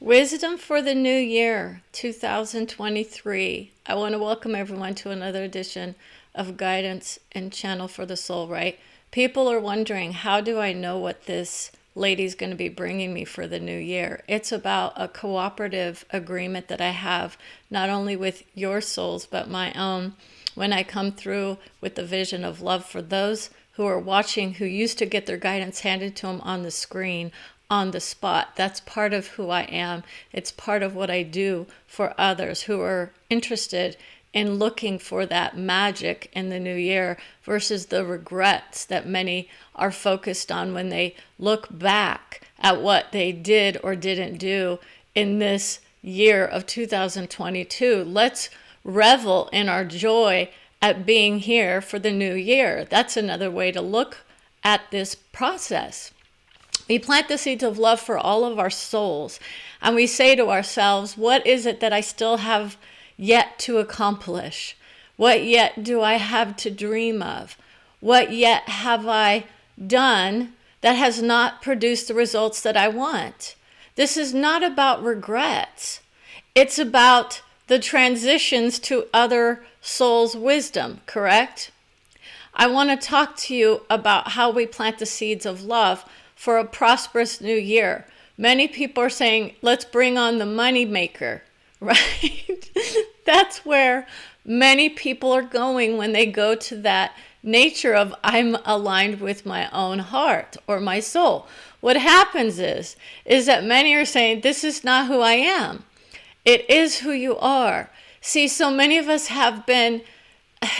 Wisdom for the new year, 2023. I want to welcome everyone to another edition of Guidance and Channel for the Soul, right? People are wondering, how do I know what this lady's going to be bringing me for the new year? It's about a cooperative agreement that I have, not only with your souls, but my own, when I come through with the vision of love for those who are watching, who used to get their guidance handed to them on the screen, on the spot. That's part of who I am. It's part of what I do for others who are interested in looking for that magic in the new year versus the regrets that many are focused on when they look back at what they did or didn't do in this year of 2022. Let's revel in our joy at being here for the new year. That's another way to look at this process. We plant the seeds of love for all of our souls, and we say to ourselves, what is it that I still have yet to accomplish? What yet do I have to dream of? What yet have I done that has not produced the results that I want? This is not about regrets. It's about the transitions to other souls' wisdom, correct? I want to talk to you about how we plant the seeds of love for a prosperous new year. Many people are saying, let's bring on the money maker, right? That's where many people are going when they go to that nature of I'm aligned with my own heart or my soul. What happens is that many are saying, this is not who I am. It is who you are. See, so many of us have been,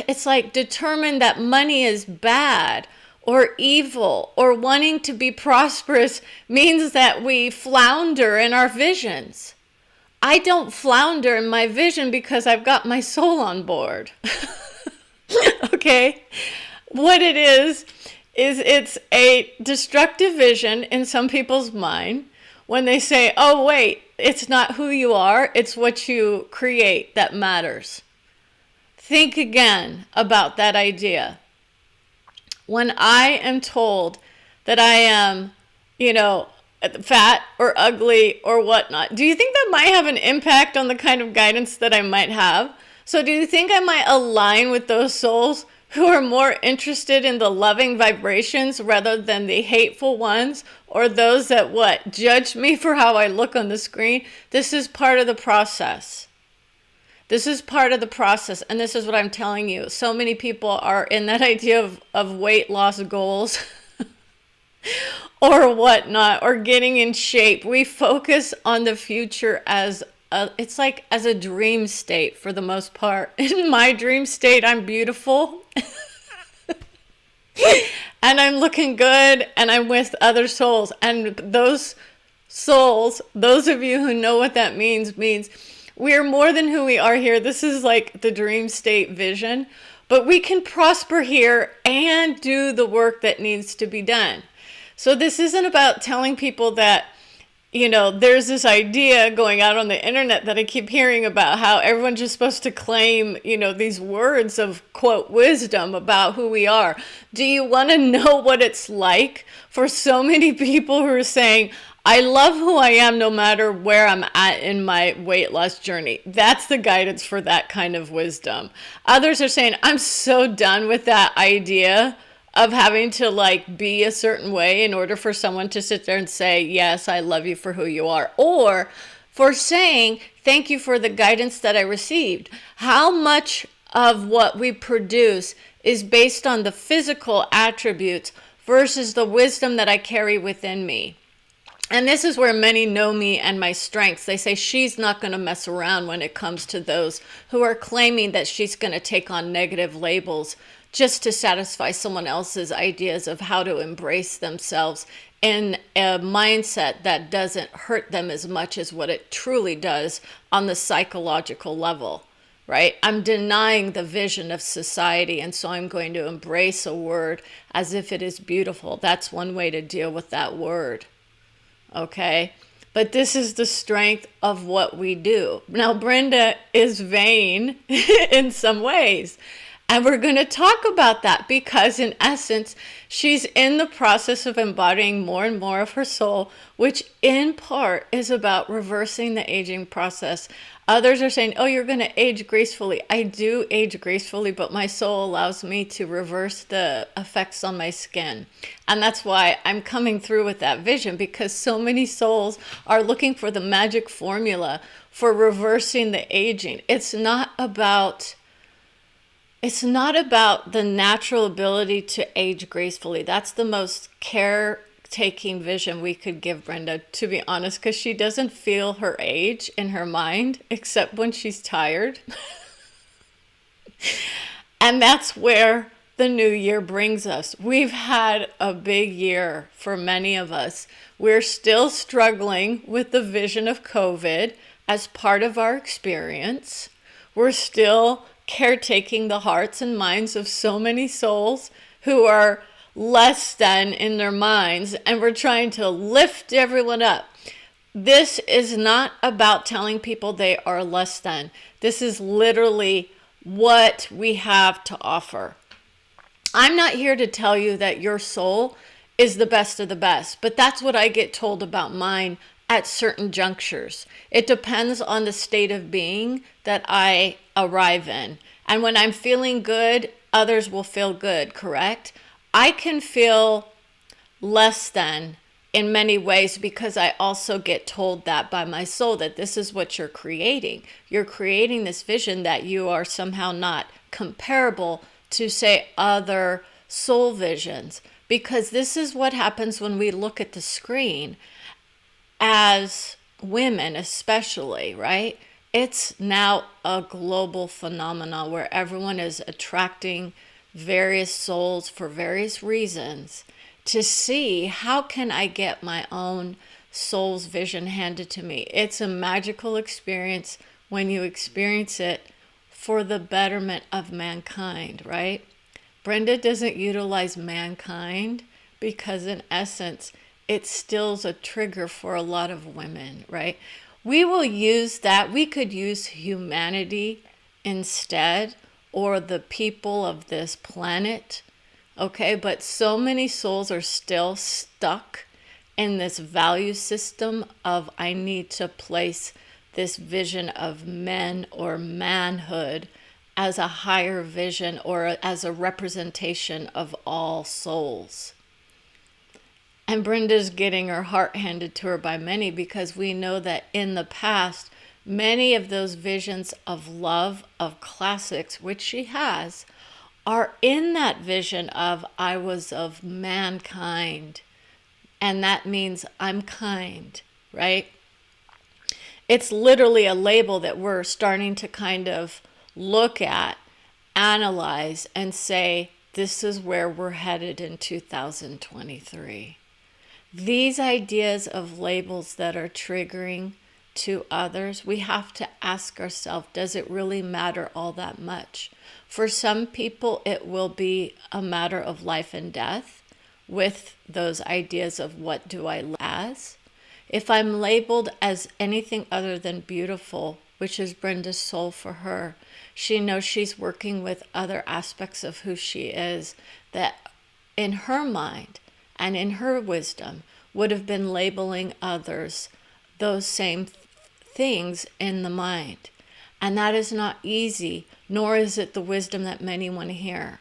it's like determined that money is bad or evil, or wanting to be prosperous means that we flounder in our visions. I don't flounder in my vision because I've got my soul on board. Okay? What it is it's a destructive vision in some people's mind when they say, oh wait, it's not who you are, it's what you create that matters. Think again about that idea. When I am told that I am, fat or ugly or whatnot, do you think that might have an impact on the kind of guidance that I might have? So do you think I might align with those souls who are more interested in the loving vibrations rather than the hateful ones, or those that judge me for how I look on the screen? This is part of the process. This is part of the process, and this is what I'm telling you. So many people are in that idea of weight loss goals or whatnot, or getting in shape. We focus on the future as it's like as a dream state for the most part. In my dream state, I'm beautiful and I'm looking good and I'm with other souls. And those souls, those of you who know what that means we're more than who we are here. This is like the dream state vision, but we can prosper here and do the work that needs to be done. So this isn't about telling people that, there's this idea going out on the internet that I keep hearing about how everyone's just supposed to claim, these words of quote wisdom about who we are. Do you want to know what it's like for so many people who are saying, I love who I am no matter where I'm at in my weight loss journey? That's the guidance for that kind of wisdom. Others are saying, I'm so done with that idea of having to be a certain way in order for someone to sit there and say, yes, I love you for who you are. Or for saying, thank you for the guidance that I received. How much of what we produce is based on the physical attributes versus the wisdom that I carry within me? And this is where many know me and my strengths. They say she's not going to mess around when it comes to those who are claiming that she's going to take on negative labels just to satisfy someone else's ideas of how to embrace themselves in a mindset that doesn't hurt them as much as what it truly does on the psychological level, right? I'm denying the vision of society, and so I'm going to embrace a word as if it is beautiful. That's one way to deal with that word. Okay, but this is the strength of what we do. Now, Brenda is vain in some ways, And we're going to talk about that because, in essence, she's in the process of embodying more and more of her soul, which in part is about reversing the aging process. Others are saying, oh, you're going to age gracefully. I do age gracefully, but my soul allows me to reverse the effects on my skin. And that's why I'm coming through with that vision, because so many souls are looking for the magic formula for reversing the aging. It's not about the natural ability to age gracefully. That's the most caretaking vision we could give Brenda, to be honest, because she doesn't feel her age in her mind, except when she's tired. And that's where the new year brings us. We've had a big year for many of us. We're still struggling with the vision of COVID as part of our experience. We're still caretaking the hearts and minds of so many souls who are less than in their minds, and we're trying to lift everyone up. This is not about telling people they are less than. This is literally what we have to offer. I'm not here to tell you that your soul is the best of the best, but that's what I get told about mine at certain junctures. It depends on the state of being that I arrive in. And when I'm feeling good, others will feel good, correct? I can feel less than in many ways because I also get told that by my soul, that this is what you're creating. You're creating this vision that you are somehow not comparable to, say, other soul visions. Because this is what happens when we look at the screen as women especially, right? It's now a global phenomenon where everyone is attracting various souls for various reasons to see how can I get my own soul's vision handed to me. It's a magical experience when you experience it for the betterment of mankind, right? Brenda doesn't utilize mankind because in essence, it stills a trigger for a lot of women, right? We will use that. We could use humanity instead, or the people of this planet, okay? But so many souls are still stuck in this value system of I need to place this vision of men or manhood as a higher vision or as a representation of all souls. And Brenda's getting her heart handed to her by many because we know that in the past, many of those visions of love, of classics, which she has, are in that vision of I was of mankind. And that means I'm kind, right? It's literally a label that we're starting to kind of look at, analyze, and say, this is where we're headed in 2023. These ideas of labels that are triggering to others, we have to ask ourselves, does it really matter all that much? For some people, it will be a matter of life and death with those ideas of what do I live as. If I'm labeled as anything other than beautiful, which is Brenda's soul for her, she knows she's working with other aspects of who she is that in her mind and in her wisdom would have been labeling others those same things in the mind. And that is not easy, nor is it the wisdom that many want to hear.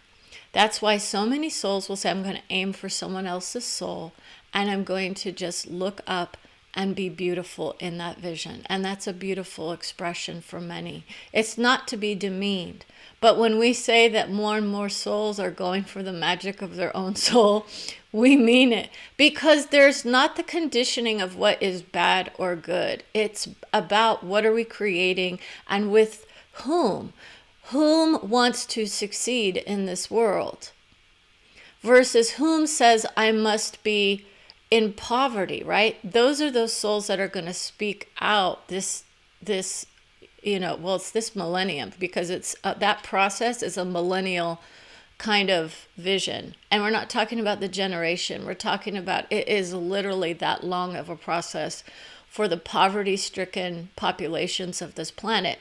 That's why so many souls will say, I'm going to aim for someone else's soul, and I'm going to just look up and be beautiful in that vision. And that's a beautiful expression for many. It's not to be demeaned. But when we say that more and more souls are going for the magic of their own soul, we mean it. Because there's not the conditioning of what is bad or good. It's about what are we creating and with whom. Whom wants to succeed in this world? Versus whom says I must be in poverty, right? Those are those souls that are going to speak out this it's this millennium, because it's that process is a millennial kind of vision. And we're not talking about the generation. We're talking about it is literally that long of a process for the poverty-stricken populations of this planet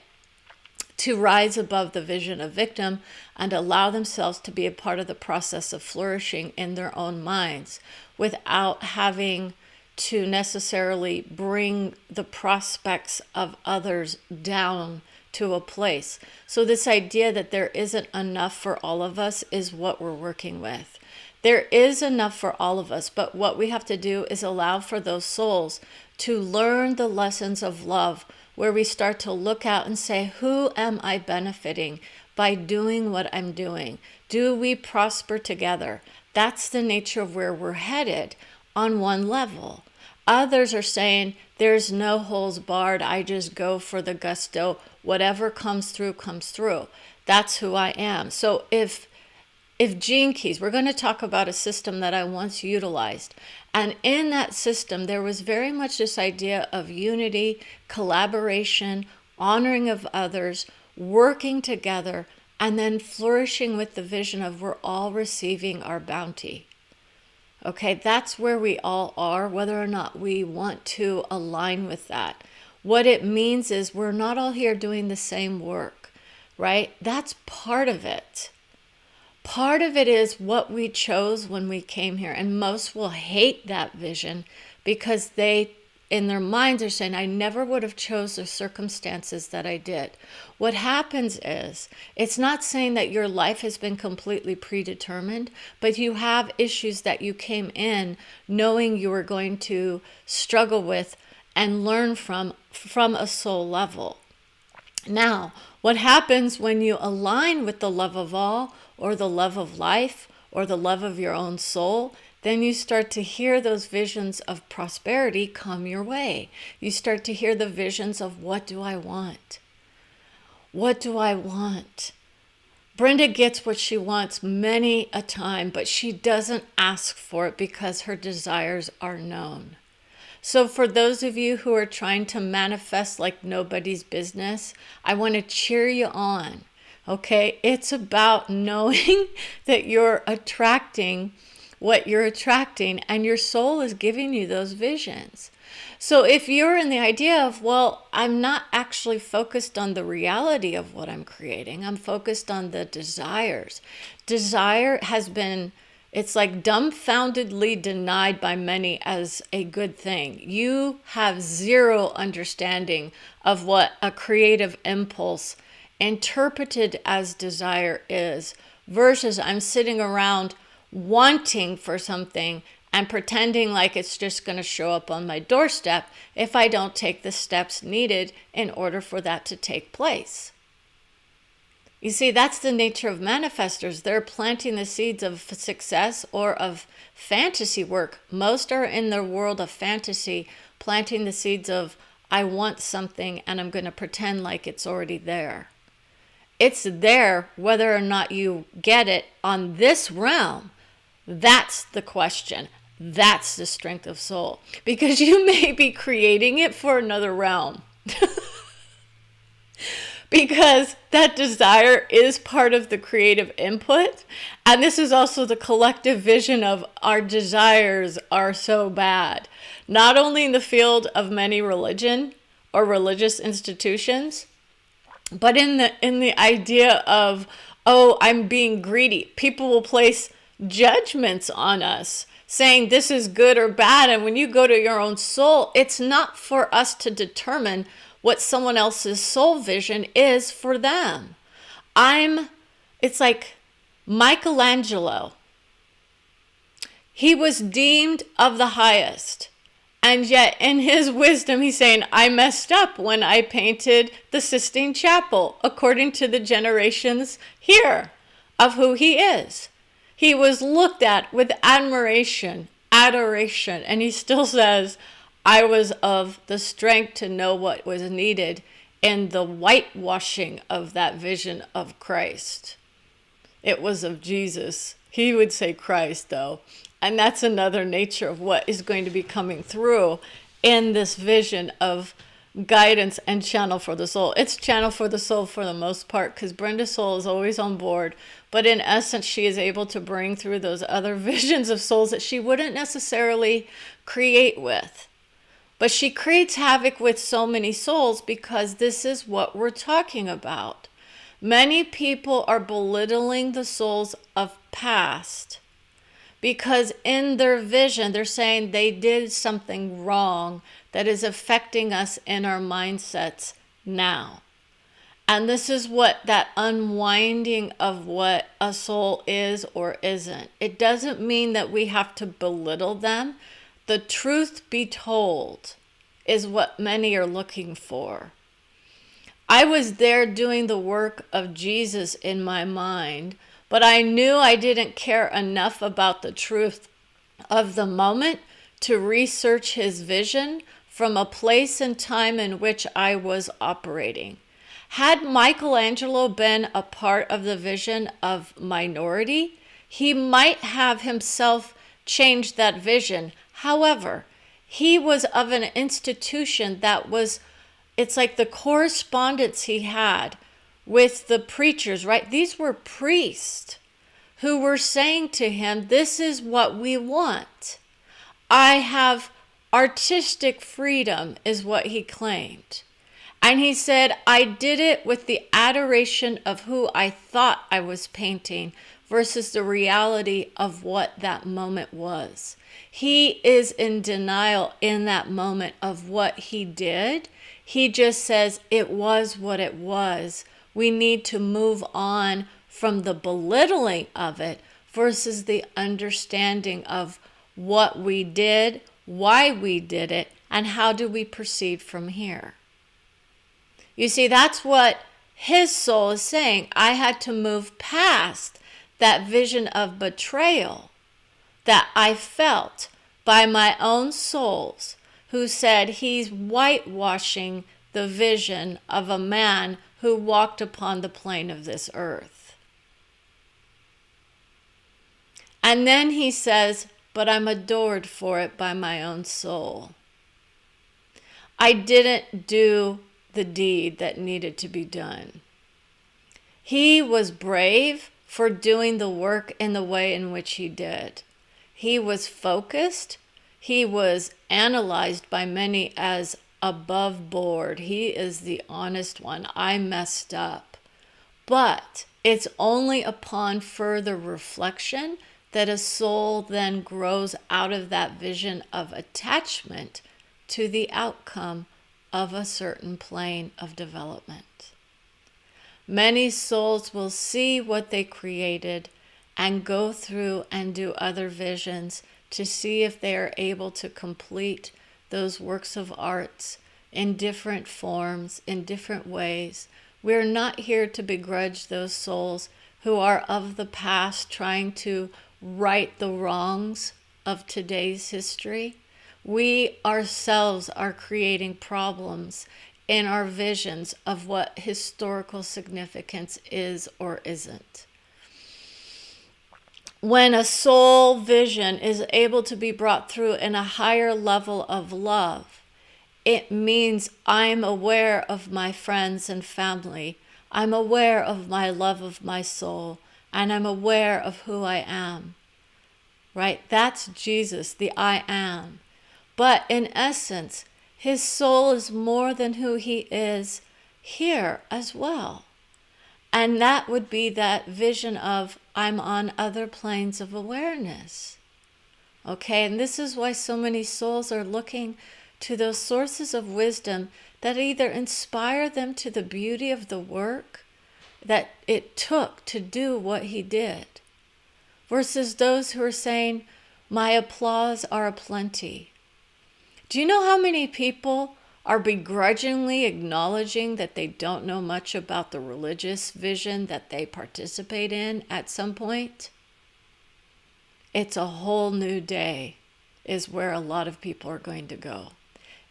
to rise above the vision of victim and allow themselves to be a part of the process of flourishing in their own minds without having to necessarily bring the prospects of others down to a place. So this idea that there isn't enough for all of us is what we're working with. There is enough for all of us, but what we have to do is allow for those souls to learn the lessons of love, where we start to look out and say, who am I benefiting by doing what I'm doing? Do we prosper together? That's the nature of where we're headed on one level. Others are saying, there's no holes barred. I just go for the gusto. Whatever comes through, comes through. That's who I am. So if Gene Keys, we're going to talk about a system that I once utilized. And in that system, there was very much this idea of unity, collaboration, honoring of others, working together, and then flourishing with the vision of we're all receiving our bounty. Okay, that's where we all are, whether or not we want to align with that. What it means is we're not all here doing the same work, right? That's part of it. Part of it is what we chose when we came here. And most will hate that vision because they, in their minds, are saying, I never would have chose the circumstances that I did. What happens is, it's not saying that your life has been completely predetermined, but you have issues that you came in knowing you were going to struggle with and learn from a soul level. Now, what happens when you align with the love of all, or the love of life, or the love of your own soul, then you start to hear those visions of prosperity come your way. You start to hear the visions of, what do I want? What do I want? Brenda gets what she wants many a time, but she doesn't ask for it because her desires are known. So for those of you who are trying to manifest like nobody's business, I want to cheer you on. Okay, it's about knowing that you're attracting what you're attracting, and your soul is giving you those visions. So if you're in the idea of, well, I'm not actually focused on the reality of what I'm creating, I'm focused on the desires. Desire has been, it's like dumbfoundedly denied by many as a good thing. You have zero understanding of what a creative impulse interpreted as desire is, versus I'm sitting around wanting for something and pretending like it's just going to show up on my doorstep if I don't take the steps needed in order for that to take place. You see, that's the nature of manifestors. They're planting the seeds of success or of fantasy work. Most are in the world of fantasy, planting the seeds of, I want something and I'm going to pretend like it's already there. It's there whether or not you get it on this realm. That's the question. That's the strength of soul. Because you may be creating it for another realm. Because that desire is part of the creative input. And this is also the collective vision of our desires are so bad. Not only in the field of many religion or religious institutions, but in the idea of, oh, I'm being greedy. People will place judgments on us, saying this is good or bad. And when you go to your own soul, it's not for us to determine what someone else's soul vision is for them. It's like Michelangelo. He was deemed of the highest. And yet in his wisdom, he's saying, I messed up when I painted the Sistine Chapel, according to the generations here of who he is. He was looked at with admiration, adoration, and he still says, I was of the strength to know what was needed in the whitewashing of that vision of Christ. It was of Jesus. He would say Christ, though. And that's another nature of what is going to be coming through in this vision of guidance and channel for the soul. It's channel for the soul for the most part, because Brenda's soul is always on board. But in essence, she is able to bring through those other visions of souls that she wouldn't necessarily create with. But she creates havoc with so many souls because this is what we're talking about. Many people are belittling the souls of past because in their vision, they're saying they did something wrong that is affecting us in our mindsets now. And this is what that unwinding of what a soul is or isn't. It doesn't mean that we have to belittle them. The truth be told is what many are looking for. I was there doing the work of Jesus in my mind, but I knew I didn't care enough about the truth of the moment to research his vision from a place and time in which I was operating. Had Michelangelo been a part of the vision of minority, he might have himself changed that vision. However, he was of an institution that was, it's like the correspondence he had with the preachers, right? These were priests who were saying to him, this is what we want. I have artistic freedom, is what he claimed. And he said, I did it with the adoration of who I thought I was painting versus the reality of what that moment was. He is in denial in that moment of what he did. He just says it was what it was. We need to move on from the belittling of it versus the understanding of what we did, why we did it, and how do we proceed from here. You see, that's what his soul is saying. I had to move past that vision of betrayal that I felt by my own souls who said he's whitewashing the vision of a man who walked upon the plane of this earth. And then he says, but I'm adored for it by my own soul. I didn't do the deed that needed to be done. He was brave for doing the work in the way in which he did. He was focused. He was analyzed by many as above board. He is the honest one. I messed up. But it's only upon further reflection that a soul then grows out of that vision of attachment to the outcome of a certain plane of development. Many souls will see what they created and go through and do other visions to see if they are able to complete those works of arts in different forms, in different ways. We're not here to begrudge those souls who are of the past trying to right the wrongs of today's history. We ourselves are creating problems in our visions of what historical significance is or isn't. When a soul vision is able to be brought through in a higher level of love, it means I'm aware of my friends and family. I'm aware of my love of my soul, and I'm aware of who I am. Right? That's Jesus, the I am. But in essence, his soul is more than who he is here as well. And that would be that vision of I'm on other planes of awareness. Okay, and this is why so many souls are looking to those sources of wisdom that either inspire them to the beauty of the work that it took to do what he did, versus those who are saying, my applause are aplenty. Do you know how many people are begrudgingly acknowledging that they don't know much about the religious vision that they participate in at some point? It's a whole new day is where a lot of people are going to go.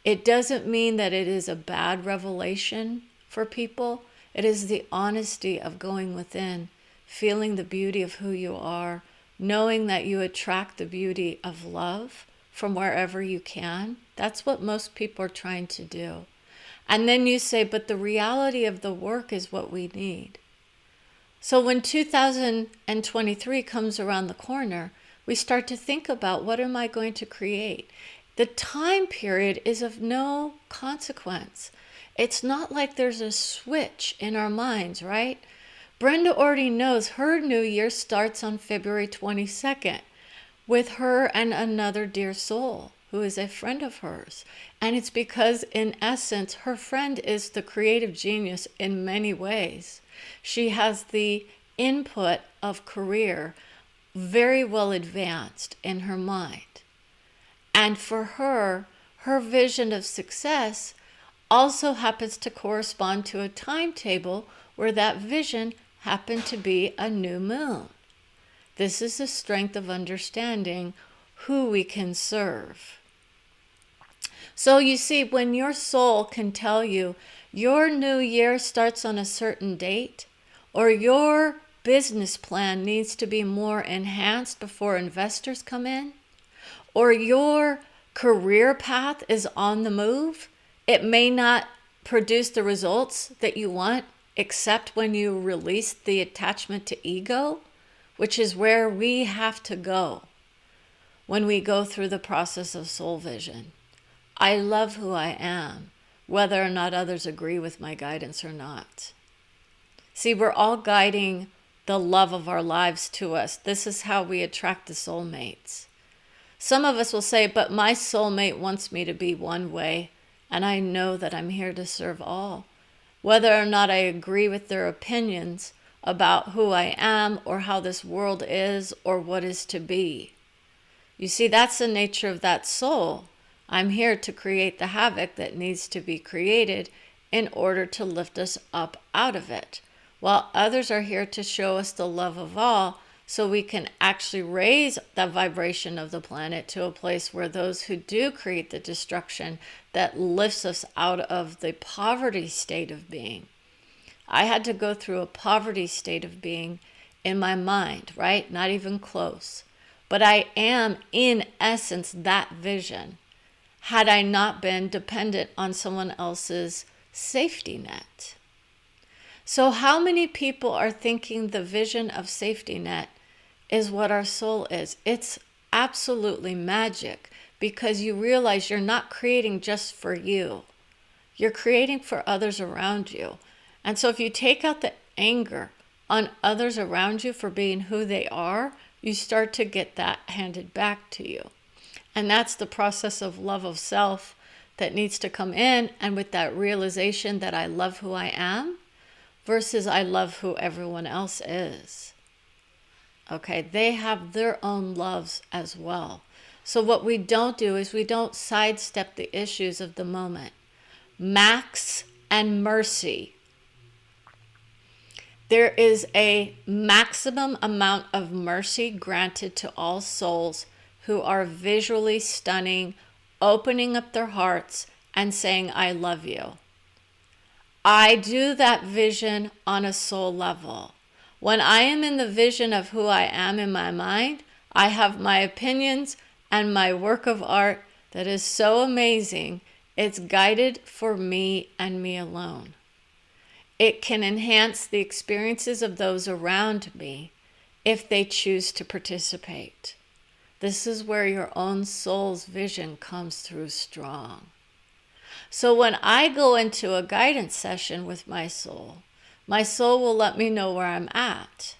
It doesn't mean that it is a bad revelation for people. It is the honesty of going within, feeling the beauty of who you are, knowing that you attract the beauty of love from wherever you can. That's what most people are trying to do. And then you say, but the reality of the work is what we need. So when 2023 comes around the corner, we start to think about, what am I going to create? The time period is of no consequence. It's not like there's a switch in our minds, right? Brenda already knows her new year starts on February 22nd with her and another dear soul who is a friend of hers. And it's because, in essence, her friend is the creative genius in many ways. She has the input of career very well advanced in her mind. And for her, her vision of success also happens to correspond to a timetable where that vision happened to be a new moon. This is the strength of understanding who we can serve. So you see, when your soul can tell you your new year starts on a certain date, or your business plan needs to be more enhanced before investors come in, or your career path is on the move, it may not produce the results that you want, except when you release the attachment to ego, which is where we have to go when we go through the process of soul vision. I love who I am, whether or not others agree with my guidance or not. See, we're all guiding the love of our lives to us. This is how we attract the soulmates. Some of us will say, but my soulmate wants me to be one way, and I know that I'm here to serve all. Whether or not I agree with their opinions about who I am or how this world is or what is to be. You see, that's the nature of that soul. I'm here to create the havoc that needs to be created in order to lift us up out of it, while others are here to show us the love of all, so we can actually raise the vibration of the planet to a place where those who do create the destruction that lifts us out of the poverty state of being. I had to go through a poverty state of being in my mind, right? Not even close. But I am, in essence, that vision, had I not been dependent on someone else's safety net. So how many people are thinking the vision of safety net is what our soul is? It's absolutely magic, because you realize you're not creating just for you. You're creating for others around you. And so if you take out the anger on others around you for being who they are, you start to get that handed back to you. And that's the process of love of self that needs to come in, and with that realization that I love who I am versus I love who everyone else is. Okay, they have their own loves as well. So what we don't do is we don't sidestep the issues of the moment. Max and mercy. There is a maximum amount of mercy granted to all souls who are visually stunning, opening up their hearts and saying, I love you. I do that vision on a soul level. When I am in the vision of who I am in my mind, I have my opinions and my work of art that is so amazing. It's guided for me and me alone. It can enhance the experiences of those around me if they choose to participate. This is where your own soul's vision comes through strong. So when I go into a guidance session with my soul will let me know where I'm at.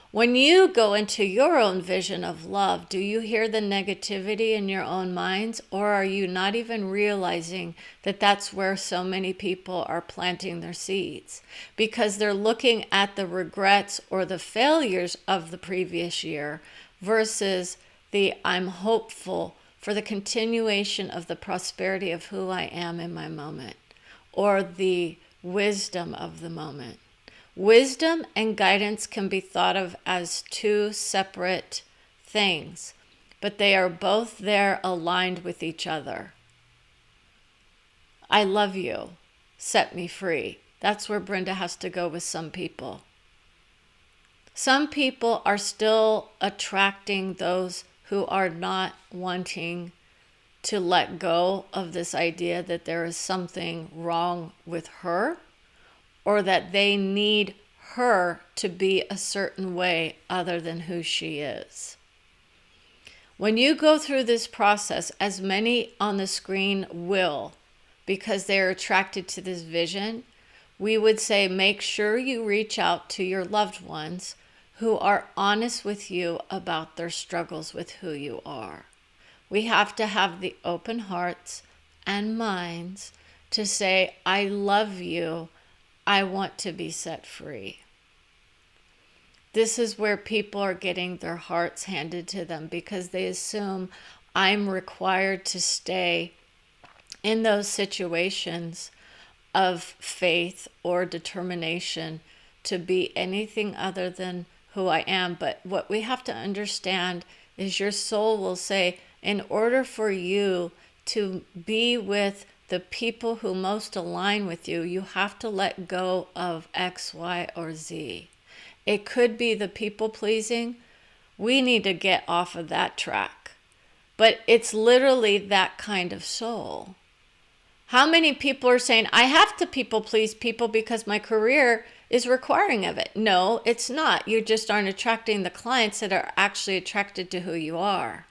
When you go into your own vision of love, do you hear the negativity in your own minds, or are you not even realizing that that's where so many people are planting their seeds? Because they're looking at the regrets or the failures of the previous year versus the I'm hopeful for the continuation of the prosperity of who I am in my moment, or the wisdom of the moment. Wisdom and guidance can be thought of as two separate things, but they are both there aligned with each other. I love you. Set me free. That's where Brenda has to go with some people. Some people are still attracting those who are not wanting to let go of this idea that there is something wrong with her, or that they need her to be a certain way other than who she is. When you go through this process, as many on the screen will, because they're attracted to this vision, we would say make sure you reach out to your loved ones who are honest with you about their struggles with who you are. We have to have the open hearts and minds to say, I love you. I want to be set free. This is where people are getting their hearts handed to them because they assume I'm required to stay in those situations of faith or determination to be anything other than who I am. But what we have to understand is your soul will say, in order for you to be with the people who most align with you, you have to let go of X, Y, or Z. It could be the people pleasing. We need to get off of that track. But it's literally that kind of soul. How many people are saying, I have to people please people because my career is requiring of it? No, it's not. You just aren't attracting the clients that are actually attracted to who you are.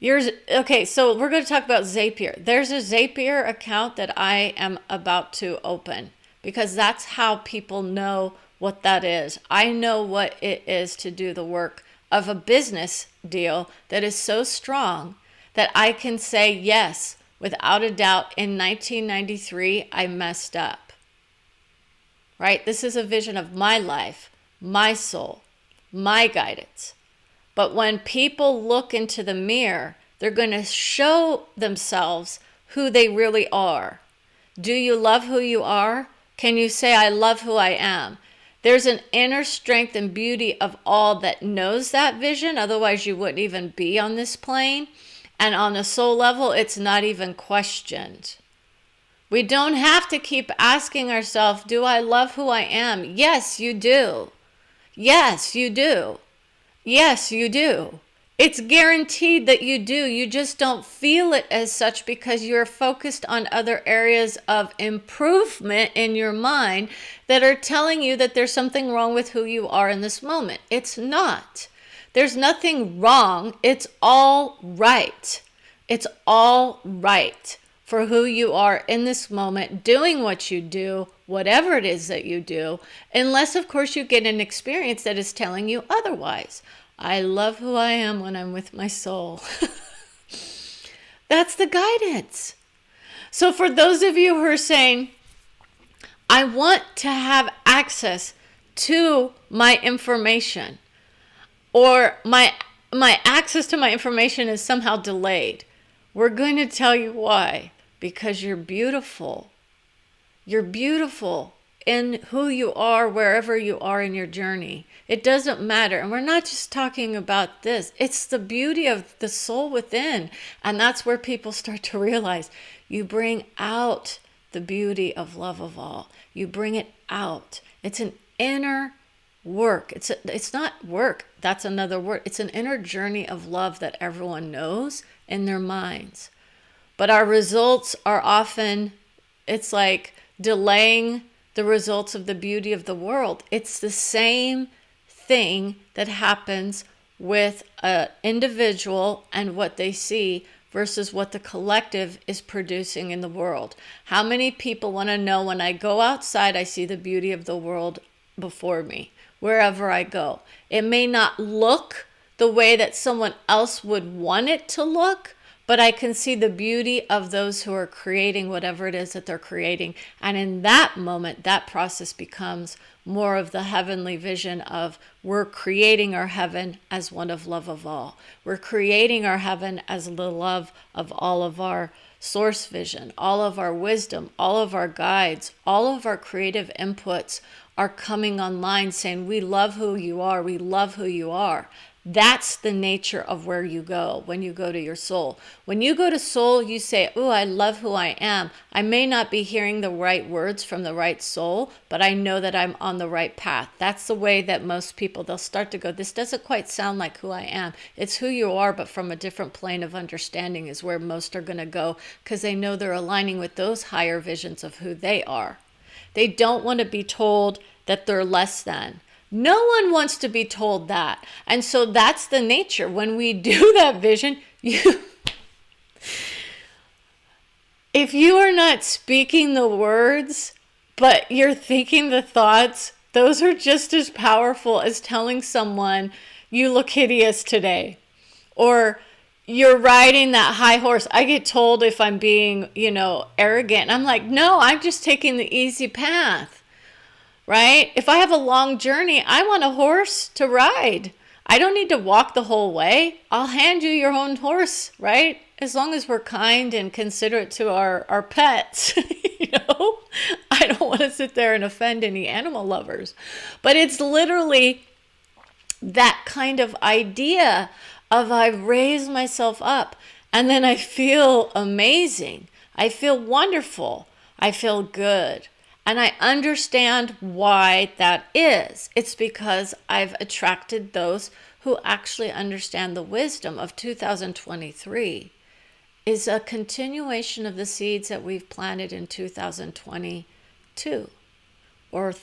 Okay, so we're going to talk about Zapier. There's a Zapier account that I am about to open because that's how people know what that is. I know what it is to do the work of a business deal that is so strong that I can say, yes, without a doubt, in 1993, I messed up. Right? This is a vision of my life, my soul, my guidance. But when people look into the mirror, they're going to show themselves who they really are. Do you love who you are? Can you say, I love who I am? There's an inner strength and beauty of all that knows that vision. Otherwise, you wouldn't even be on this plane. And on a soul level, it's not even questioned. We don't have to keep asking ourselves, do I love who I am? Yes, you do. Yes, you do. Yes, you do. It's guaranteed that you do. You just don't feel it as such because you're focused on other areas of improvement in your mind that are telling you that there's something wrong with who you are in this moment. It's not. There's nothing wrong. It's all right. It's all right for who you are in this moment, doing what you do, whatever it is that you do, unless, of course, you get an experience that is telling you otherwise. I love who I am when I'm with my soul. That's the guidance. So for those of you who are saying, I want to have access to my information, or my access to my information is somehow delayed, we're going to tell you why. Because you're beautiful. You're beautiful in who you are, wherever you are in your journey. It doesn't matter. And we're not just talking about this. It's the beauty of the soul within. And that's where people start to realize you bring out the beauty of love of all. You bring it out. It's an inner work. It's not work. That's another word. It's an inner journey of love that everyone knows in their minds. But our results are often, it's like delaying the results of the beauty of the world. It's the same thing that happens with an individual and what they see versus what the collective is producing in the world. How many people want to know, when I go outside, I see the beauty of the world before me, wherever I go? It may not look the way that someone else would want it to look, but I can see the beauty of those who are creating whatever it is that they're creating. And in that moment, that process becomes more of the heavenly vision of we're creating our heaven as one of love of all. We're creating our heaven as the love of all of our source vision, all of our wisdom, all of our guides, all of our creative inputs are coming online saying, we love who you are. We love who you are. That's the nature of where you go when you go to your soul. When you go to soul, you say, oh, I love who I am. I may not be hearing the right words from the right soul, but I know that I'm on the right path. That's the way that most people, they'll start to go, this doesn't quite sound like who I am. It's who you are, but from a different plane of understanding is where most are going to go because they know they're aligning with those higher visions of who they are. They don't want to be told that they're less than. No one wants to be told that. And so that's the nature. When we do that vision, If you are not speaking the words, but you're thinking the thoughts, those are just as powerful as telling someone you look hideous today. Or you're riding that high horse. I get told if I'm being, arrogant. I'm like, no, I'm just taking the easy path, right? If I have a long journey, I want a horse to ride. I don't need to walk the whole way. I'll hand you your own horse, right? As long as we're kind and considerate to our pets, I don't want to sit there and offend any animal lovers. But it's literally that kind of idea of I raise myself up and then I feel amazing. I feel wonderful. I feel good. And I understand why that is. It's because I've attracted those who actually understand the wisdom of 2023 is a continuation of the seeds that we've planted in 2022 or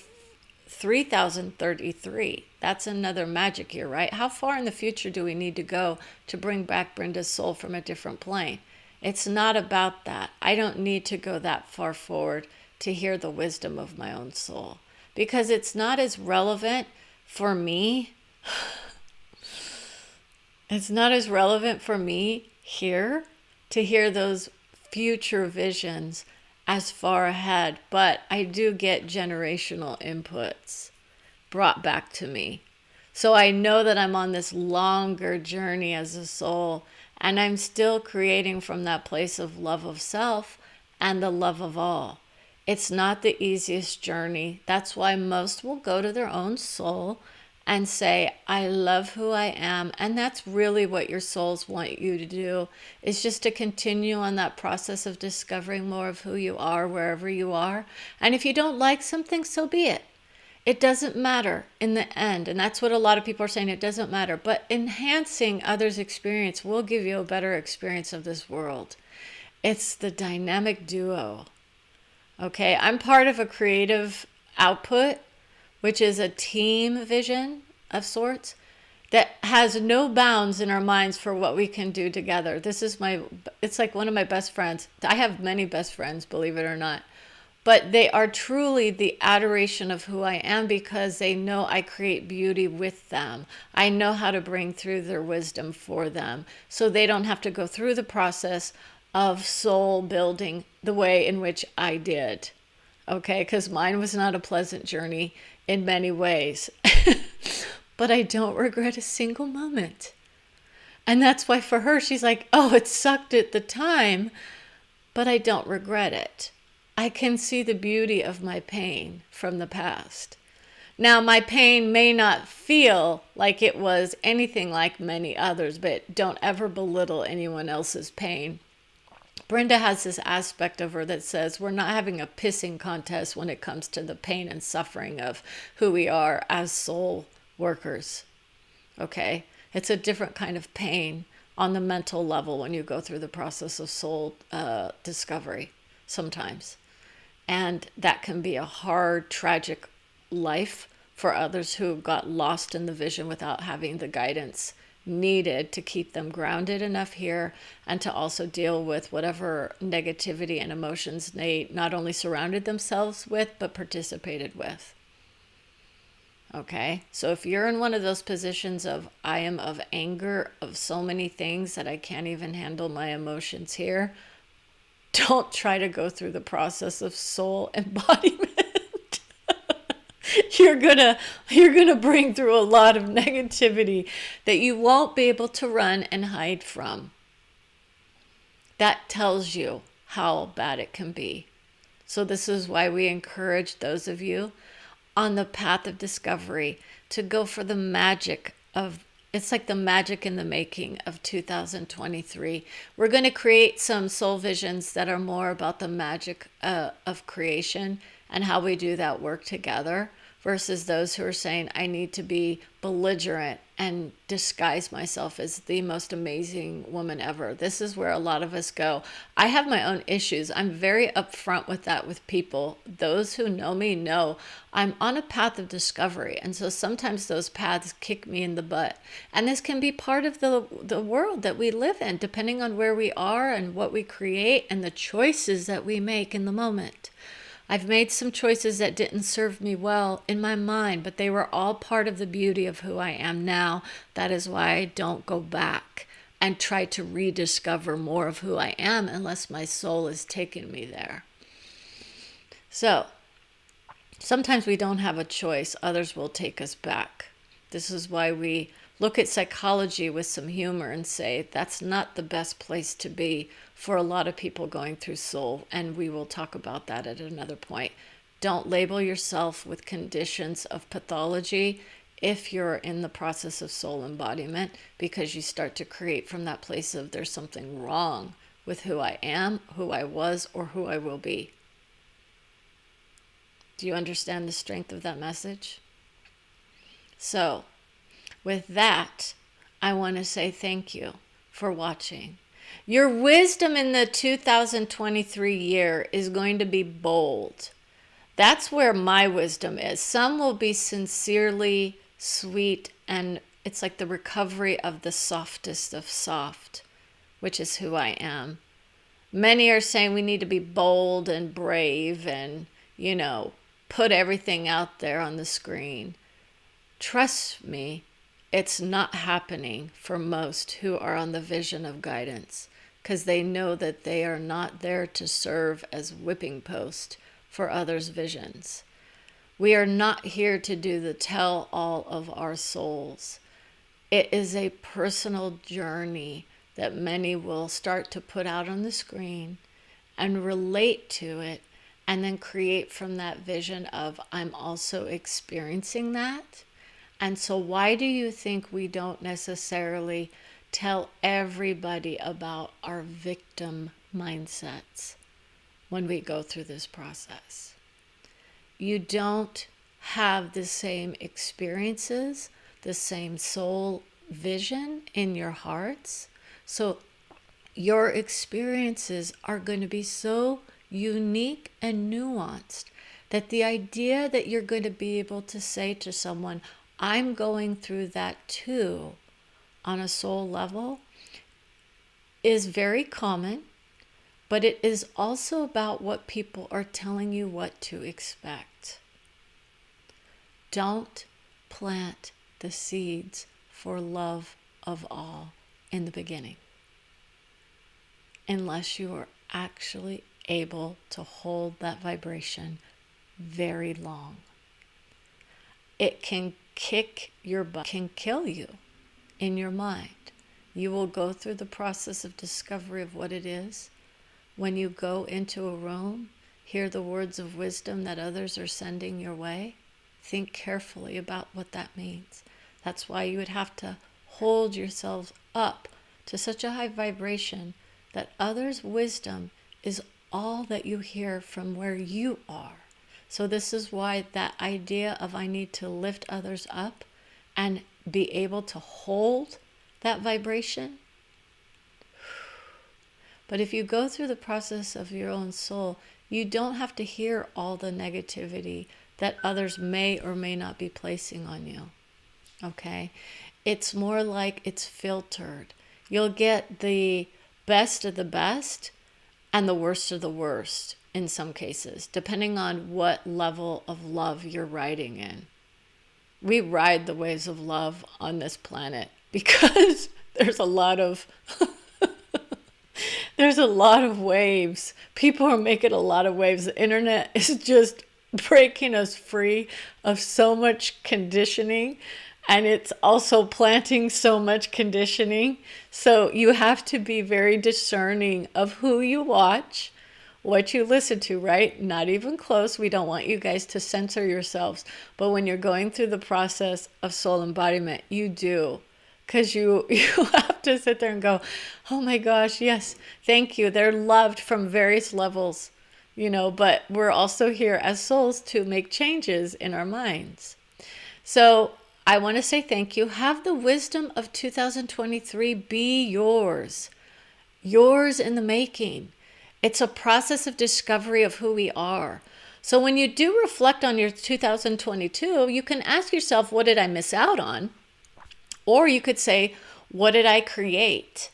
3033. That's another magic year, right? How far in the future do we need to go to bring back Brenda's soul from a different plane? It's not about that. I don't need to go that far forward to hear the wisdom of my own soul because it's not as relevant for me. It's not as relevant for me here to hear those future visions as far ahead, but I do get generational inputs brought back to me. So I know that I'm on this longer journey as a soul, and I'm still creating from that place of love of self and the love of all. It's not the easiest journey. That's why most will go to their own soul and say, I love who I am. And that's really what your souls want you to do, is just to continue on that process of discovering more of who you are wherever you are. And if you don't like something, so be it. It doesn't matter in the end. And that's what a lot of people are saying, it doesn't matter. But enhancing others' experience will give you a better experience of this world. It's the dynamic duo. Okay, I'm part of a creative output, which is a team vision of sorts that has no bounds in our minds for what we can do together. It's like one of my best friends. I have many best friends, believe it or not, but they are truly the adoration of who I am because they know I create beauty with them. I know how to bring through their wisdom for them so they don't have to go through the process of soul building the way in which I did. Okay, because mine was not a pleasant journey in many ways. But I don't regret a single moment. And that's why for her, she's like, oh, it sucked at the time, but I don't regret it. I can see the beauty of my pain from the past. Now, my pain may not feel like it was anything like many others, but don't ever belittle anyone else's pain. Brenda has this aspect of her that says we're not having a pissing contest when it comes to the pain and suffering of who we are as soul workers. Okay? It's a different kind of pain on the mental level when you go through the process of soul discovery sometimes. And that can be a hard, tragic life for others who got lost in the vision without having the guidance needed to keep them grounded enough here and to also deal with whatever negativity and emotions they not only surrounded themselves with but participated with. Okay, so if you're in one of those positions of I am of anger of so many things that I can't even handle my emotions here, don't try to go through the process of soul embodiment. You're gonna bring through a lot of negativity that you won't be able to run and hide from. That tells you how bad it can be. So this is why we encourage those of you on the path of discovery to go for the magic of, it's like the magic in the making of 2023. We're going to create some soul visions that are more about the magic of creation and how we do that work together versus those who are saying, I need to be belligerent and disguise myself as the most amazing woman ever. This is where a lot of us go. I have my own issues. I'm very upfront with that with people. Those who know me know I'm on a path of discovery. And so sometimes those paths kick me in the butt. And this can be part of the world that we live in, depending on where we are and what we create and the choices that we make in the moment. I've made some choices that didn't serve me well in my mind, but they were all part of the beauty of who I am now. That is why I don't go back and try to rediscover more of who I am unless my soul is taking me there. So, sometimes we don't have a choice. Others will take us back. This is why we look at psychology with some humor and say that's not the best place to be for a lot of people going through soul, and we will talk about that at another point. Don't label yourself with conditions of pathology if you're in the process of soul embodiment, because you start to create from that place of there's something wrong with who I am, who I was, or who I will be. Do you understand the strength of that message? So, with that, I want to say thank you for watching. Your wisdom in the 2023 year is going to be bold. That's where my wisdom is. Some will be sincerely sweet, and it's like the recovery of the softest of soft, which is who I am. Many are saying we need to be bold and brave and, put everything out there on the screen. Trust me, it's not happening for most who are on the vision of guidance, because they know that they are not there to serve as whipping post for others' visions. We are not here to do the tell all of our souls. It is a personal journey that many will start to put out on the screen and relate to it, and then create from that vision of I'm also experiencing that. And so why do you think we don't necessarily tell everybody about our victim mindsets when we go through this process? You don't have the same experiences, the same soul vision in your hearts. So your experiences are going to be so unique and nuanced that the idea that you're going to be able to say to someone, I'm going through that too, on a soul level, is very common, but it is also about what people are telling you what to expect. Don't plant the seeds for love of all in the beginning, unless you are actually able to hold that vibration very long. It can kick your butt, can kill you in your mind. You will go through the process of discovery of what it is. When you go into a room, hear the words of wisdom that others are sending your way, think carefully about what that means. That's why you would have to hold yourselves up to such a high vibration that others' wisdom is all that you hear from where you are. So this is why that idea of I need to lift others up and be able to hold that vibration. But if you go through the process of your own soul, you don't have to hear all the negativity that others may or may not be placing on you. Okay? It's more like it's filtered. You'll get the best of the best and the worst of the worst in some cases, depending on what level of love you're riding in. We ride the waves of love on this planet because there's a lot of there's a lot of waves. People are making a lot of waves. The internet is just breaking us free of so much conditioning, and it's also planting so much conditioning. So you have to be very discerning of who you watch, what you listen to, right? Not even close. We don't want you guys to censor yourselves. But when you're going through the process of soul embodiment, you do. Because you have to sit there and go, oh my gosh, yes, thank you. They're loved from various levels, but we're also here as souls to make changes in our minds. So I want to say thank you. Have the wisdom of 2023 be yours in the making. It's a process of discovery of who we are. So when you do reflect on your 2022, you can ask yourself, what did I miss out on? Or you could say, what did I create?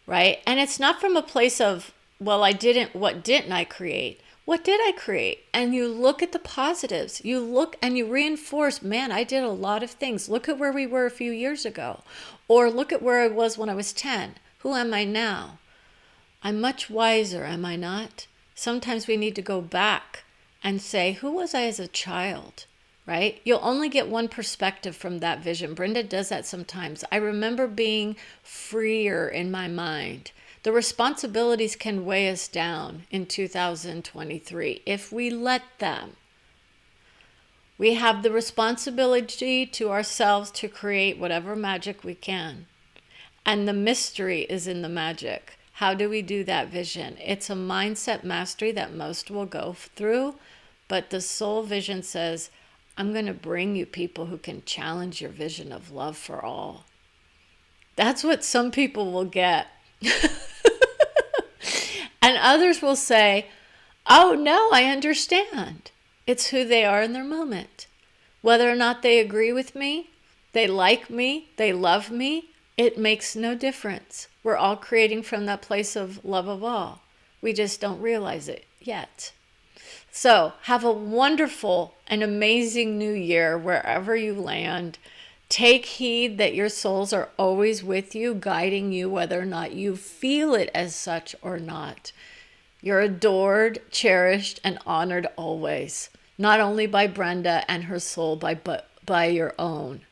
Right? And it's not from a place of, well, what didn't I create? What did I create? And you look at the positives. You look and you reinforce, man, I did a lot of things. Look at where we were a few years ago. Or look at where I was when I was 10. Who am I now? I'm much wiser, am I not? Sometimes we need to go back and say, who was I as a child? Right? You'll only get one perspective from that vision. Brenda does that sometimes. I remember being freer in my mind. The responsibilities can weigh us down in 2023 if we let them. We have the responsibility to ourselves to create whatever magic we can. And the mystery is in the magic. How do we do that vision? It's a mindset mastery that most will go through, but the soul vision says, I'm going to bring you people who can challenge your vision of love for all. That's what some people will get. And others will say, oh no, I understand. It's who they are in their moment. Whether or not they agree with me, they like me, they love me, it makes no difference. We're all creating from that place of love of all. We just don't realize it yet. So have a wonderful and amazing new year wherever you land. Take heed that your souls are always with you, guiding you, whether or not you feel it as such or not. You're adored, cherished, and honored always, not only by Brenda and her soul, but by your own,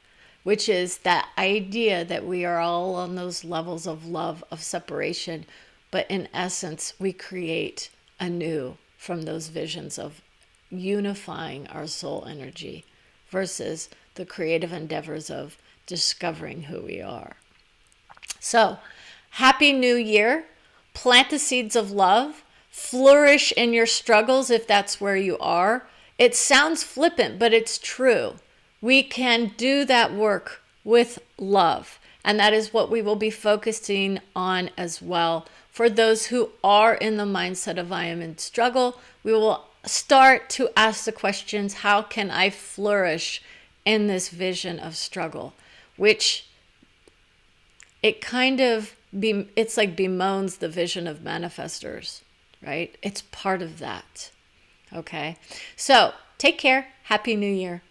which is that idea that we are all on those levels of love, of separation, but in essence, we create anew from those visions of unifying our soul energy versus the creative endeavors of discovering who we are. So, happy new year. Plant the seeds of love. Flourish in your struggles if that's where you are. It sounds flippant, but it's true. We can do that work with love. And that is what we will be focusing on as well. For those who are in the mindset of I am in struggle, we will start to ask the questions, how can I flourish in this vision of struggle? Which it's like bemoans the vision of manifestors, right? It's part of that. Okay. So take care. Happy New Year.